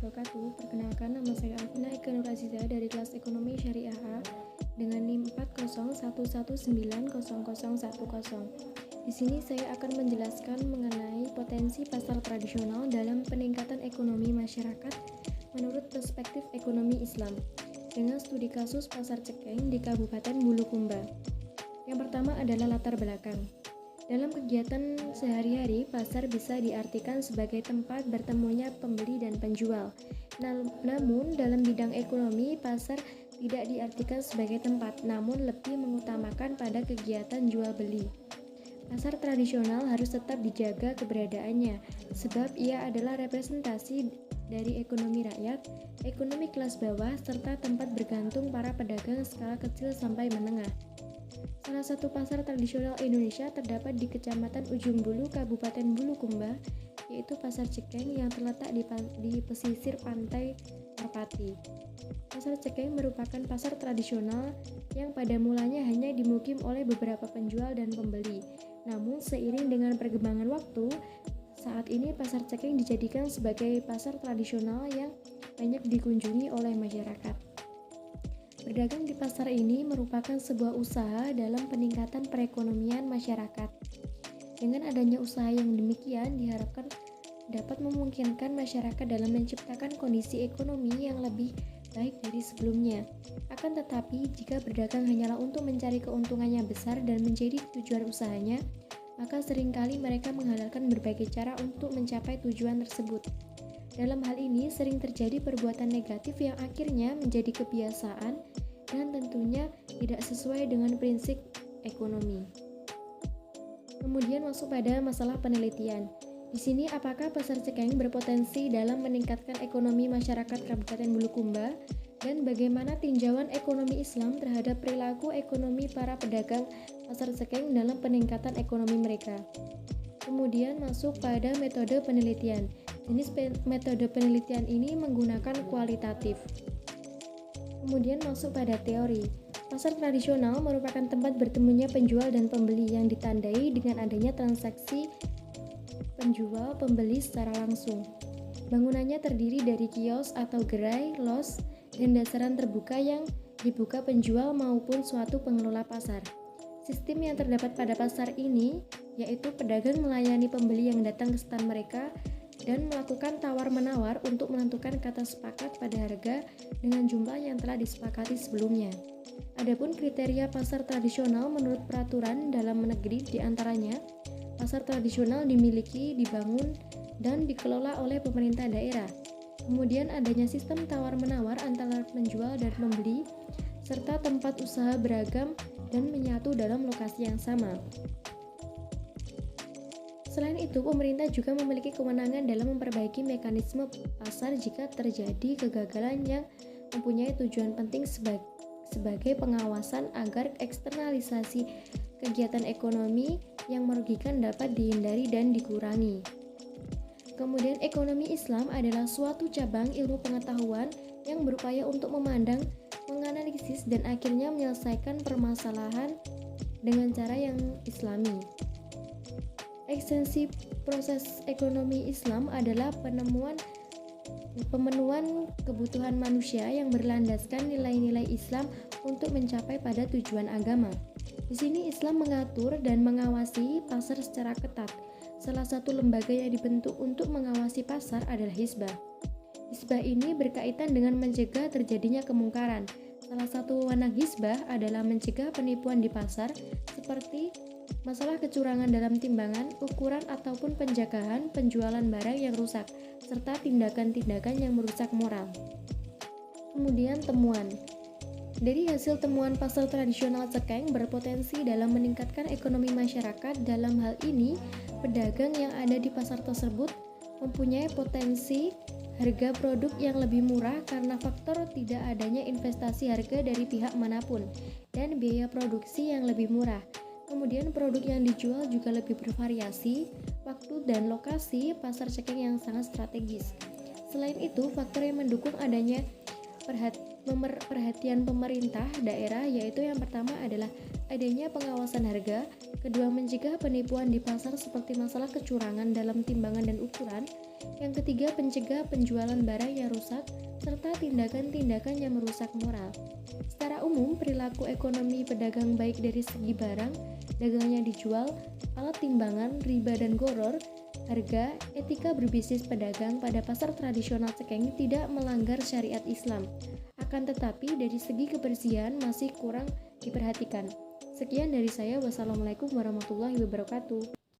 wabarakatuh. Perkenalkan, nama saya Alvina Eka Nur Aziza dari kelas Ekonomi Syariah A dengan NIM 401190010. Di sini saya akan menjelaskan mengenai potensi pasar tradisional dalam peningkatan ekonomi masyarakat menurut perspektif ekonomi Islam dengan studi kasus pasar cekeng di Kabupaten Bulukumba. Yang pertama adalah latar belakang. Dalam kegiatan sehari-hari, pasar bisa diartikan sebagai tempat bertemunya pembeli dan penjual. Namun, dalam bidang ekonomi, pasar tidak diartikan sebagai tempat, namun lebih mengutamakan pada kegiatan jual-beli. Pasar tradisional harus tetap dijaga keberadaannya, sebab ia adalah representasi dari ekonomi rakyat, ekonomi kelas bawah, serta tempat bergantung para pedagang skala kecil sampai menengah. Salah satu pasar tradisional Indonesia terdapat di Kecamatan Ujung Bulu, Kabupaten Bulukumba, yaitu Pasar Cekeng yang terletak di pesisir pantai Merpati. Pasar Cekeng merupakan pasar tradisional yang pada mulanya hanya dimukim oleh beberapa penjual dan pembeli. Namun seiring dengan perkembangan waktu, saat ini Pasar Cekeng dijadikan sebagai pasar tradisional yang banyak dikunjungi oleh masyarakat. Berdagang di pasar ini merupakan sebuah usaha dalam peningkatan perekonomian masyarakat. Dengan adanya usaha yang demikian diharapkan dapat memungkinkan masyarakat dalam menciptakan kondisi ekonomi yang lebih baik dari sebelumnya. Akan tetapi, jika berdagang hanyalah untuk mencari keuntungannya besar dan menjadi tujuan usahanya, maka seringkali mereka menghalalkan berbagai cara untuk mencapai tujuan tersebut. Dalam hal ini sering terjadi perbuatan negatif yang akhirnya menjadi kebiasaan dan tentunya tidak sesuai dengan prinsip ekonomi. Kemudian masuk pada masalah penelitian. Di sini apakah Pasar Cekeng berpotensi dalam meningkatkan ekonomi masyarakat Kabupaten Bulukumba dan bagaimana tinjauan ekonomi Islam terhadap perilaku ekonomi para pedagang Pasar Cekeng dalam peningkatan ekonomi mereka. Kemudian masuk pada metode penelitian. Jenis metode penelitian ini menggunakan kualitatif. Kemudian masuk pada teori. Pasar tradisional merupakan tempat bertemunya penjual dan pembeli yang ditandai dengan adanya transaksi penjual-pembeli secara langsung. Bangunannya terdiri dari kios atau gerai, los, dan dasaran terbuka yang dibuka penjual maupun suatu pengelola pasar. Sistem yang terdapat pada pasar ini yaitu pedagang melayani pembeli yang datang ke stand mereka dan melakukan tawar-menawar untuk menentukan kata sepakat pada harga dengan jumlah yang telah disepakati sebelumnya. Adapun kriteria pasar tradisional menurut peraturan dalam negeri diantaranya, pasar tradisional dimiliki, dibangun, dan dikelola oleh pemerintah daerah. Kemudian adanya sistem tawar-menawar antara penjual dan pembeli, serta tempat usaha beragam dan menyatu dalam lokasi yang sama. Selain itu, pemerintah juga memiliki kewenangan dalam memperbaiki mekanisme pasar jika terjadi kegagalan yang mempunyai tujuan penting sebagai pengawasan agar eksternalisasi kegiatan ekonomi yang merugikan dapat dihindari dan dikurangi. Kemudian, ekonomi Islam adalah suatu cabang ilmu pengetahuan yang berupaya untuk memandang, menganalisis, dan akhirnya menyelesaikan permasalahan dengan cara yang islami. Esensi proses ekonomi Islam adalah pemenuhan kebutuhan manusia yang berlandaskan nilai-nilai Islam untuk mencapai pada tujuan agama. Di sini Islam mengatur dan mengawasi pasar secara ketat. Salah satu lembaga yang dibentuk untuk mengawasi pasar adalah Hizbah. Hizbah ini berkaitan dengan mencegah terjadinya kemungkaran. Salah satu wewenang Hizbah adalah mencegah penipuan di pasar seperti masalah kecurangan dalam timbangan, ukuran ataupun penjagaan penjualan barang yang rusak, serta tindakan-tindakan yang merusak moral. Kemudian temuan. Dari hasil temuan pasar tradisional Cekeng berpotensi dalam meningkatkan ekonomi masyarakat. Dalam hal ini, pedagang yang ada di pasar tersebut mempunyai potensi harga produk yang lebih murah karena faktor tidak adanya investasi harga dari pihak manapun dan biaya produksi yang lebih murah. Kemudian produk yang dijual juga lebih bervariasi, waktu dan lokasi pasar Cekeng yang sangat strategis. Selain itu, faktor yang mendukung adanya perhatian pemerintah daerah, yaitu yang pertama adalah adanya pengawasan harga, kedua mencegah penipuan di pasar seperti masalah kecurangan dalam timbangan dan ukuran, yang ketiga pencegah penjualan barang yang rusak, serta tindakan-tindakan yang merusak moral. Secara umum, perilaku ekonomi pedagang baik dari segi barang, dagangnya dijual, alat timbangan, riba dan goror, harga, etika berbisnis pedagang pada pasar tradisional Cekeng tidak melanggar syariat Islam. Akan tetapi dari segi kebersihan masih kurang diperhatikan. Sekian dari saya. Wassalamualaikum warahmatullahi wabarakatuh.